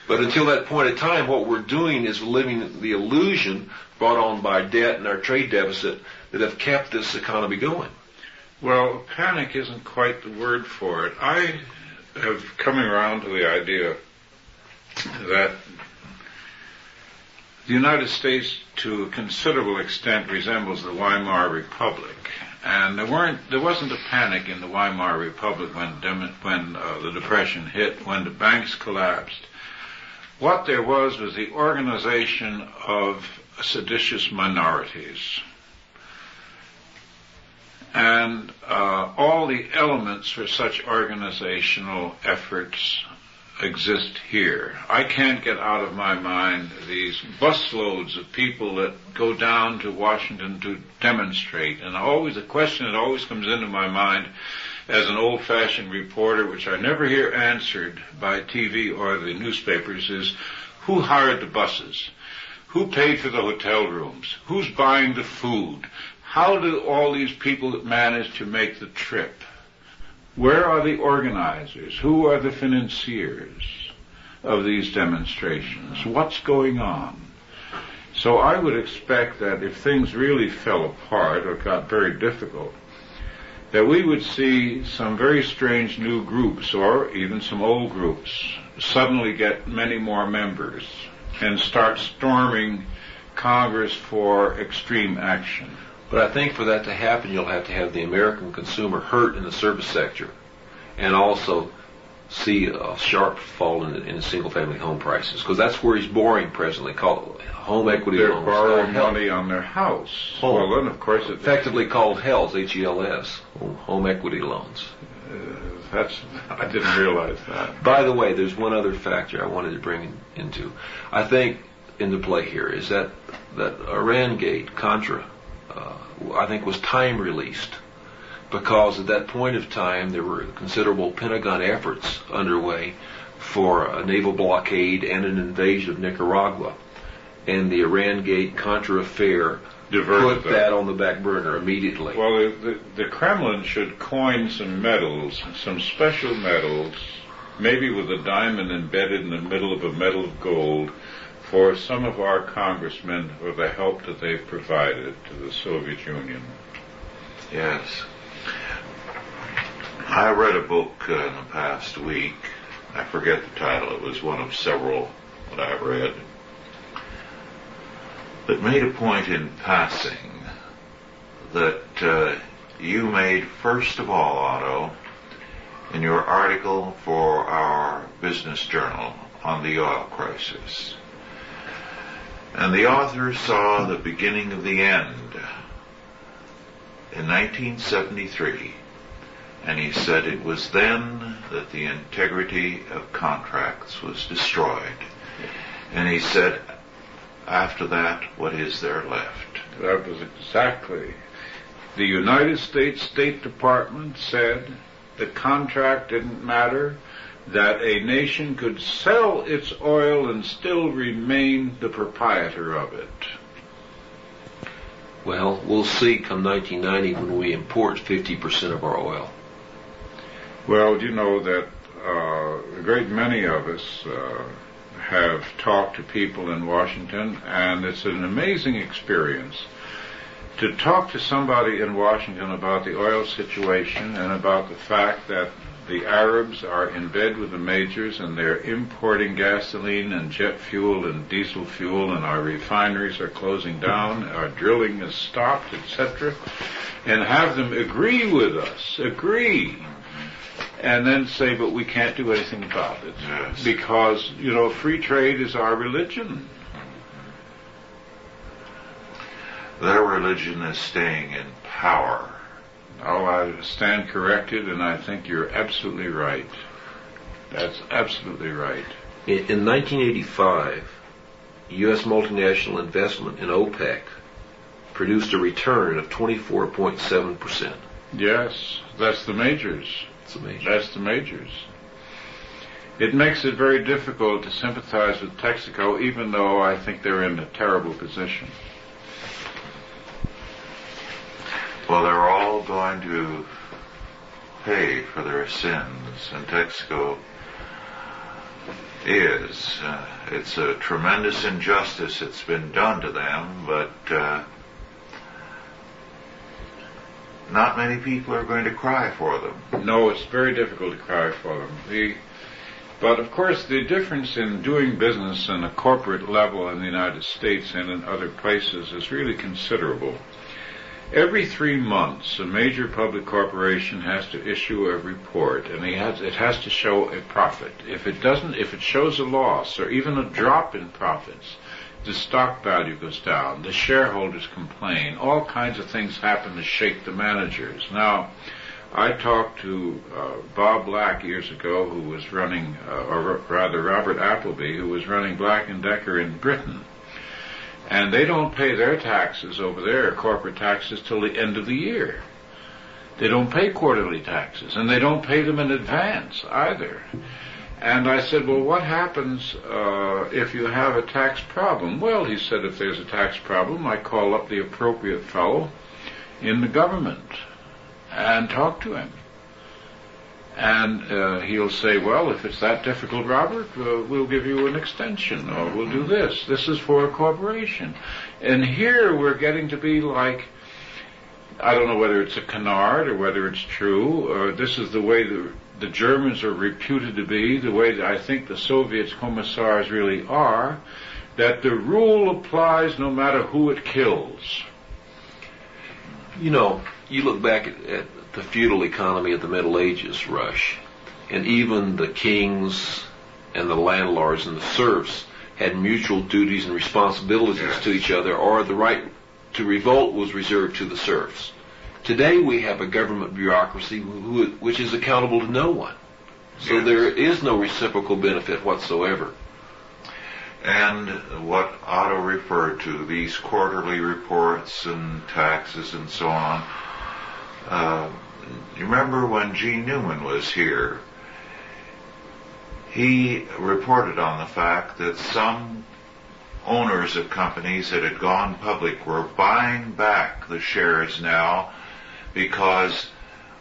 But until that point in time, what we're doing is living the illusion brought on by debt and our trade deficit that have kept this economy going. Well, panic isn't quite the word for it. I have coming around to the idea that the United States, to a considerable extent, resembles the Weimar Republic, and there wasn't a panic in the Weimar Republic when the Depression hit, when the banks collapsed. What there was the organization of seditious minorities, and all the elements for such organizational efforts exist here. I can't get out of my mind these busloads of people that go down to Washington to demonstrate. And the question that always comes into my mind as an old-fashioned reporter, which I never hear answered by TV or the newspapers, is who hired the buses? Who paid for the hotel rooms? Who's buying the food? How do all these people manage to make the trip? Where are the organizers? Who are the financiers of these demonstrations? What's going on? So I would expect that if things really fell apart or got very difficult, that we would see some very strange new groups, or even some old groups, suddenly get many more members and start storming Congress for extreme action. But I think for that to happen, you'll have to have the American consumer hurt in the service sector, and also see a sharp fall in single-family home prices, because that's where he's borrowing presently, called home equity They're loans. borrowing money on their house. Home. Well, then, of course, it's Effectively called HELS, H-E-L-S, home equity loans. I didn't realize that. By the way, there's one other factor I wanted to bring into. I think into play here is that Iran-gate, Contra, I think was time released, because at that point of time there were considerable Pentagon efforts underway for a naval blockade and an invasion of Nicaragua, and the Iran-gate Contra affair put that on the back burner immediately. Well, the Kremlin should coin some medals, some special medals, maybe with a diamond embedded in the middle of a medal of gold, for some of our congressmen for the help that they've provided to the Soviet Union. Yes. I read a book in the past week. I forget the title. It was one of several that I read, that made a point in passing that you made first of all, Otto, in your article for our business journal on the oil crisis. And the author saw the beginning of the end in 1973, and he said it was then that the integrity of contracts was destroyed. And he said, after that, what is there left? That was exactly. The United States State Department said the contract didn't matter, that a nation could sell its oil and still remain the proprietor of it. Well, we'll see come 1990 when we import 50% of our oil. Well, you know that a great many of us have talked to people in Washington, and it's an amazing experience to talk to somebody in Washington about the oil situation and about the fact that the Arabs are in bed with the majors and they're importing gasoline and jet fuel and diesel fuel, and our refineries are closing down, our drilling is stopped, etc., and have them agree with us, and then say, but we can't do anything about it. Yes. Because, free trade is our religion. Their religion is staying in power. Oh, I stand corrected, and I think you're absolutely right. That's absolutely right. In 1985, U.S. multinational investment in OPEC produced a return of 24.7%. Yes, that's the majors. That's the majors. It makes it very difficult to sympathize with Texaco, even though I think they're in a terrible position. Well, they're all going to pay for their sins, and Texaco is. It's a tremendous injustice that's been done to them, but not many people are going to cry for them. No, it's very difficult to cry for them. But of course, the difference in doing business on a corporate level in the United States and in other places is really considerable. Every 3 months, a major public corporation has to issue a report, and it has to show a profit. If it shows a loss or even a drop in profits, the stock value goes down, the shareholders complain, all kinds of things happen to shake the managers. Now, I talked to Bob Black years ago, who was running, or rather Robert Appleby, who was running Black & Decker in Britain. And they don't pay their taxes over there, corporate taxes, till the end of the year. They don't pay quarterly taxes, and they don't pay them in advance either. And I said, well, what happens if you have a tax problem? Well, he said, if there's a tax problem, I call up the appropriate fellow in the government and talk to him. And he'll say, well, if it's that difficult, Robert, we'll give you an extension, or we'll do this. This is for a corporation. And here we're getting to be like, I don't know whether it's a canard or whether it's true. This is the way the Germans are reputed to be, the way that I think the Soviets commissars really are, that the rule applies no matter who it kills. You know, you look back at the feudal economy of the Middle Ages, Rush, and even the kings and the landlords and the serfs had mutual duties and responsibilities to each other, or the right to revolt was reserved to the serfs. Today we have a government bureaucracy which is accountable to no one. So there is no reciprocal benefit whatsoever. And what Otto referred to, these quarterly reports and taxes and so on, you remember when Gene Newman was here, he reported on the fact that some owners of companies that had gone public were buying back the shares now because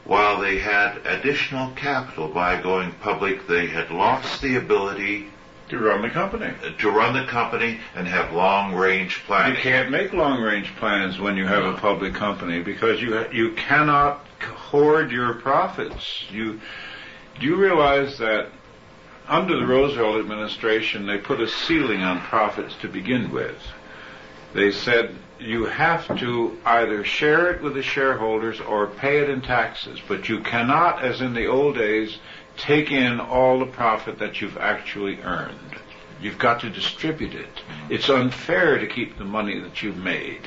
while they had additional capital by going public, they had lost the ability to run the company and have long-range planning. You can't make long-range plans when you have a public company because you cannot hoard your profits. Do you realize that under the Roosevelt administration, they put a ceiling on profits to begin with? They said you have to either share it with the shareholders or pay it in taxes, but you cannot, as in the old days, take in all the profit that you've actually earned. You've got to distribute it. It's unfair to keep the money that you've made.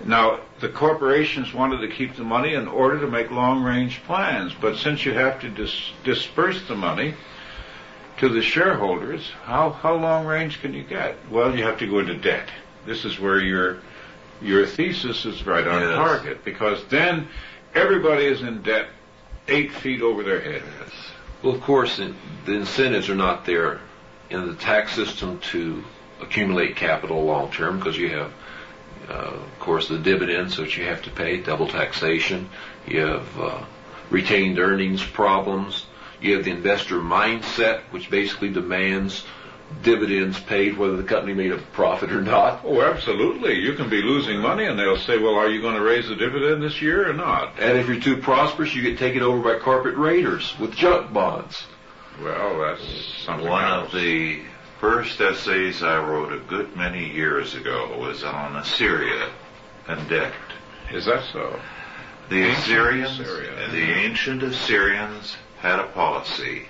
Now, the corporations wanted to keep the money in order to make long-range plans, but since you have to disperse the money to the shareholders, how long-range can you get? Well, you have to go into debt. This is where your thesis is right on target, because then everybody is in debt 8 feet over their head. Well, of course, the incentives are not there in the tax system to accumulate capital long term, because you have, of course, the dividends that you have to pay, double taxation. You have retained earnings problems. You have the investor mindset, which basically demands dividends paid whether the company made a profit or not. Oh, absolutely. You can be losing money and they'll say, well, are you going to raise the dividend this year or not? And if you're too prosperous, you get taken over by corporate raiders with junk bonds. Well, that's something One else. of the first essays I wrote a good many years ago was on Assyria and debt. Is that so? The ancient Assyrians had a policy.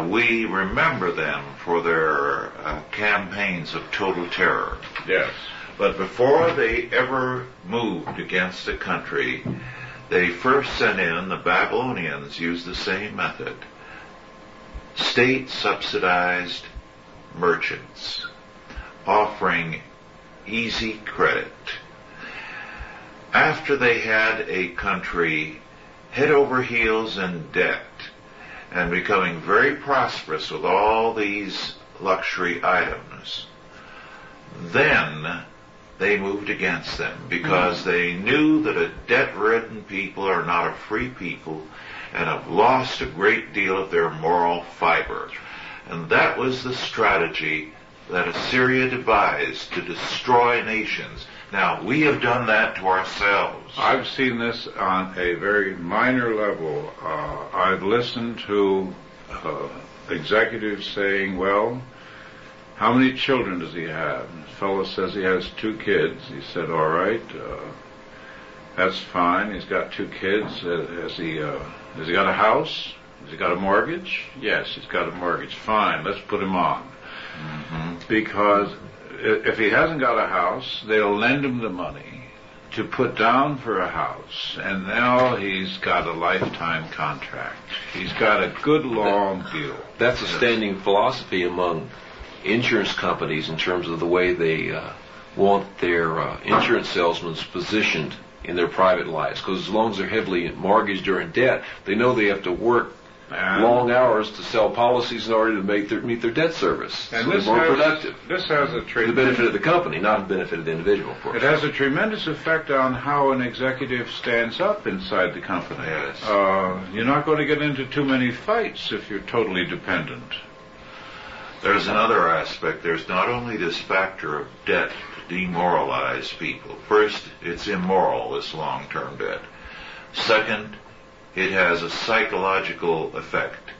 We remember them for their campaigns of total terror. Yes. But before they ever moved against a country, they first sent in, the Babylonians used the same method, state-subsidized merchants offering easy credit. After they had a country head over heels in debt and becoming very prosperous with all these luxury items, then they moved against them because they knew that a debt-ridden people are not a free people and have lost a great deal of their moral fiber. And that was the strategy that Assyria devised to destroy nations. Now, we have done that to ourselves. I've seen this on a very minor level. I've listened to executives saying, well, how many children does he have? And the fellow says he has 2 kids. He said, all right, that's fine. He's got 2 kids. Has he got a house? Has he got a mortgage? Yes, he's got a mortgage. Fine, let's put him on. Mm-hmm. Because if he hasn't got a house, they'll lend him the money to put down for a house, and now he's got a lifetime contract. He's got a good long deal. That's a standing philosophy among insurance companies in terms of the way they want their insurance salesmen positioned in their private lives. Because as long as they're heavily mortgaged or in debt, they know they have to work long hours to sell policies in order to meet their debt service. And so this they're more has, productive. This has a For the benefit of the company, not the benefit of the individual, of course. It has a tremendous effect on how an executive stands up inside the company. Yes. You're not going to get into too many fights if you're totally dependent. There's another aspect. There's not only this factor of debt to demoralize people. First, it's immoral, this long-term debt. Second, it has a psychological effect.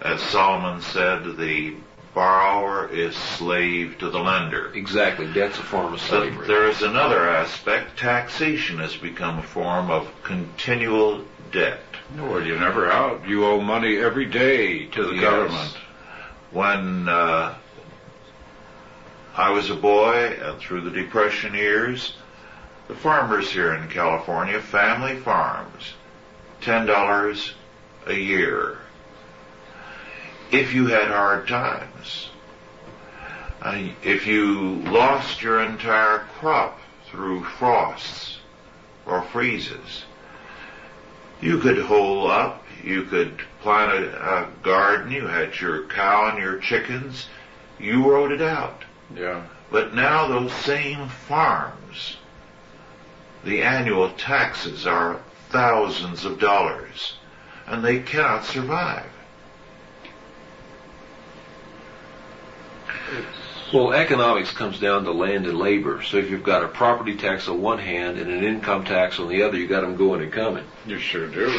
As Solomon said, the borrower is slave to the lender. Exactly. Debt's a form of slavery. There is another aspect. Taxation has become a form of continual debt. Well, you're never out. You owe money every day to the government. When I was a boy and through the Depression years, the farmers here in California, family farms, $10 a year. If you had hard times, if you lost your entire crop through frosts or freezes, you could hole up, you could plant a garden, you had your cow and your chickens, you rode it out. Yeah. But now those same farms, the annual taxes are thousands of dollars, and they cannot survive. Well, economics comes down to land and labor. So if you've got a property tax on one hand and an income tax on the other, you've got them going and coming. You sure do.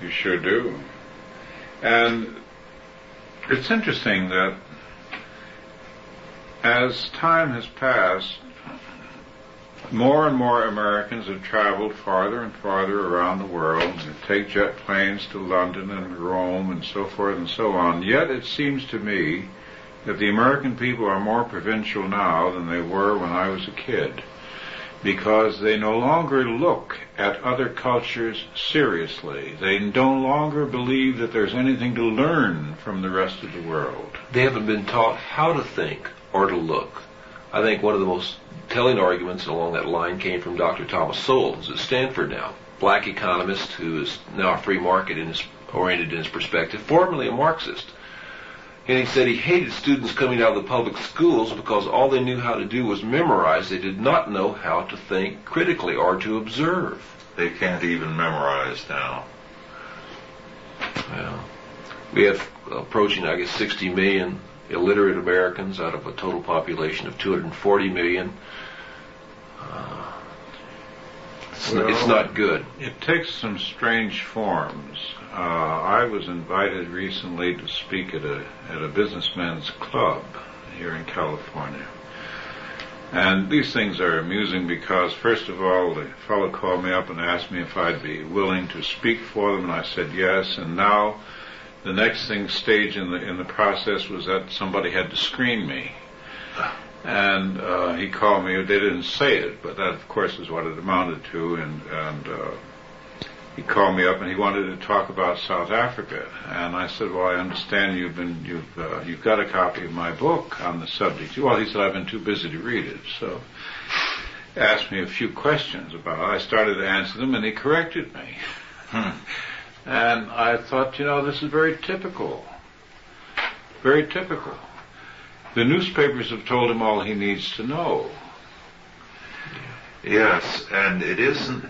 You sure do. And it's interesting that as time has passed, more and more Americans have traveled farther and farther around the world and take jet planes to London and Rome and so forth and so on. Yet it seems to me that the American people are more provincial now than they were when I was a kid, because they no longer look at other cultures seriously. They no longer believe that there's anything to learn from the rest of the world. They haven't been taught how to think or to look. I think one of the most telling arguments along that line came from Dr. Thomas Sowell, who's at Stanford now, black economist who is now a free market oriented in his perspective, formerly a Marxist. And he said he hated students coming out of the public schools because all they knew how to do was memorize. They did not know how to think critically or to observe. They can't even memorize now. Well, we have approaching, I guess, 60 million illiterate Americans out of a total population of 240 million. It's not good. It takes some strange forms. I was invited recently to speak at a businessman's club here in California. And these things are amusing because, first of all, the fellow called me up and asked me if I'd be willing to speak for them, and I said yes. And now the next stage in the process was that somebody had to screen me. And he called me. They didn't say it, but that, of course, is what it amounted to. And he called me up and he wanted to talk about South Africa. And I said, "Well, I understand you've got a copy of my book on the subject." Well, he said, "I've been too busy to read it." So he asked me a few questions about it. I started to answer them, and he corrected me. And I thought, this is very typical. Very typical. The newspapers have told him all he needs to know. Yes, and it isn't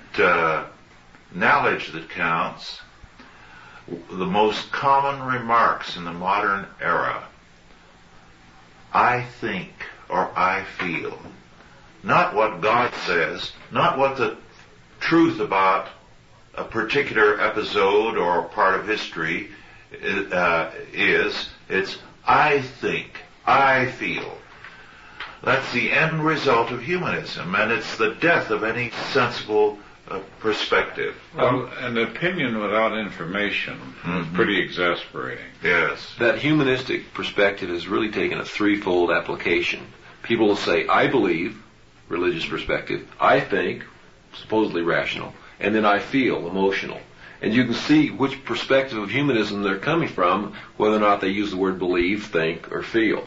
knowledge that counts. The most common remarks in the modern era, I think or I feel. Not what God says, not what the truth about a particular episode or part of history is. It's I think, I feel. That's the end result of humanism, and it's the death of any sensible perspective. Well, an opinion without information is pretty exasperating. Yes. That humanistic perspective has really taken a threefold application. People will say, I believe, religious perspective, I think, supposedly rational, and then I feel, emotional. And you can see which perspective of humanism they're coming from, whether or not they use the word believe, think, or feel.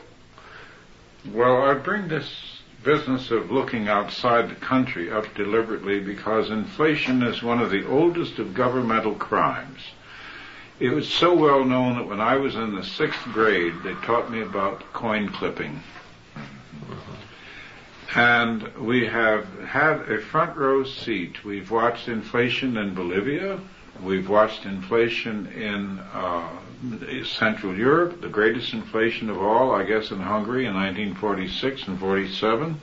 Well, I bring this business of looking outside the country up deliberately because inflation is one of the oldest of governmental crimes. It was so well known that when I was in the 6th grade, they taught me about coin clipping. And we have had a front row seat. We've watched inflation in Bolivia. We've watched inflation in Central Europe, the greatest inflation of all, I guess, in Hungary in 1946 and 47.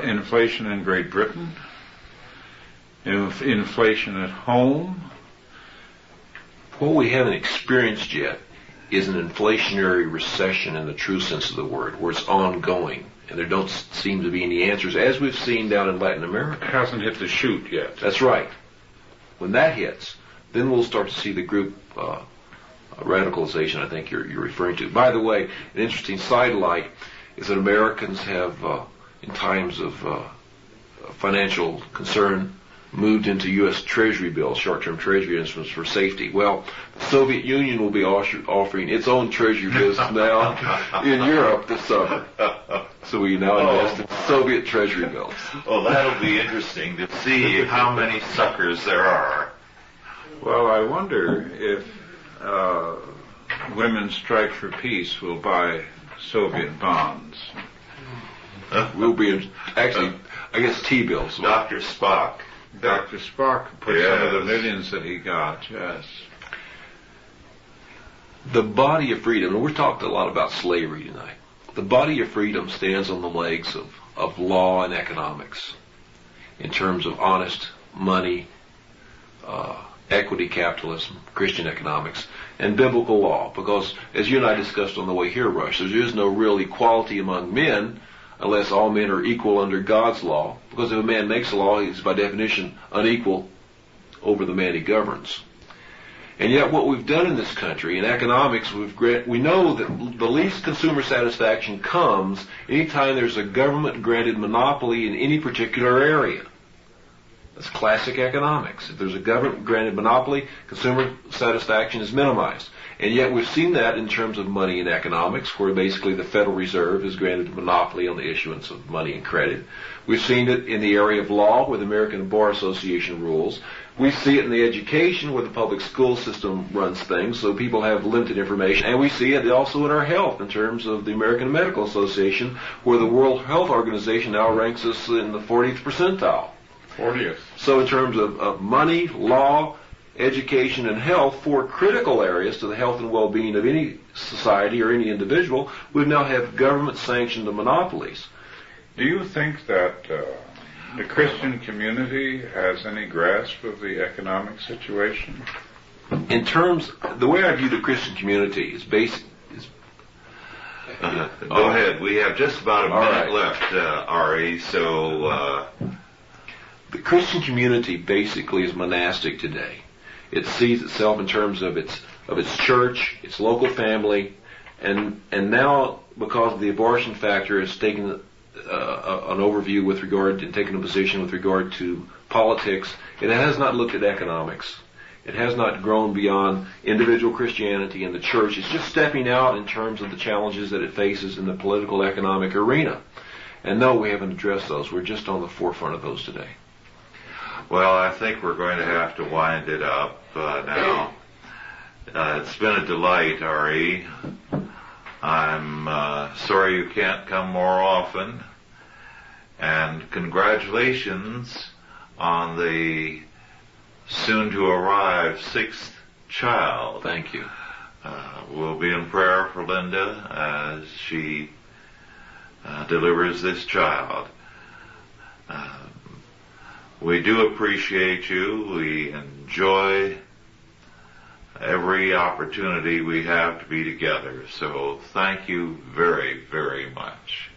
Inflation in Great Britain. Inflation at home. What we haven't experienced yet is an inflationary recession in the true sense of the word, where it's ongoing, and there don't seem to be any answers, as we've seen down in Latin America. It hasn't hit the chute yet. That's right. When that hits, then we'll start to see the group radicalization I think you're referring to. By the way, an interesting sidelight is that Americans have, in times of financial concern, moved into U.S. Treasury bills, short-term Treasury instruments for safety. Well, the Soviet Union will be offering its own Treasury bills now in Europe this summer. So we now invest in Soviet Treasury bills. Well, that'll be interesting to see how many suckers there are. Well, I wonder if Women Strike for Peace will buy Soviet bonds. We'll be actually, I guess, T-bills. Dr. Spock. Dr. Spock put some of the millions that he got, yes. The body of freedom, and we're talking a lot about slavery tonight. The body of freedom stands on the legs of law and economics in terms of honest money, equity capitalism, Christian economics, and biblical law. Because, as you and I discussed on the way here, Rush, there is no real equality among men unless all men are equal under God's law. Because if a man makes a law, he's by definition unequal over the man he governs. And yet what we've done in this country, in economics, we know that the least consumer satisfaction comes anytime there's a government-granted monopoly in any particular area. That's classic economics. If there's a government-granted monopoly, consumer satisfaction is minimized. And yet we've seen that in terms of money in economics, where basically the Federal Reserve has granted a monopoly on the issuance of money and credit. We've seen it in the area of law, where the American Bar Association rules. We see it in the education, where the public school system runs things, so people have limited information. And we see it also in our health, in terms of the American Medical Association, where the World Health Organization now ranks us in the 40th percentile. 40th. So in terms of money, law, education, and health, four critical areas to the health and well-being of any society or any individual, we now have government-sanctioned monopolies. Do you think that the Christian community has any grasp of the economic situation? In terms, the way I view the Christian community is basic. Go ahead. We have just about a minute left, Ari, so... The Christian community basically is monastic today. It sees itself in terms of its church, its local family, and now, because of the abortion factor, it's taken an overview with regard to, taken a position with regard to politics. It has not looked at economics. It has not grown beyond individual Christianity and the church. It's just stepping out in terms of the challenges that it faces in the political economic arena. And no, we haven't addressed those. We're just on the forefront of those today. Well, I think we're going to have to wind it up now. It's been a delight, Ari. I'm sorry you can't come more often. And congratulations on the soon-to-arrive 6th child. Thank you. We'll be in prayer for Linda as she delivers this child. We do appreciate you. We enjoy every opportunity we have to be together. So thank you very, very much.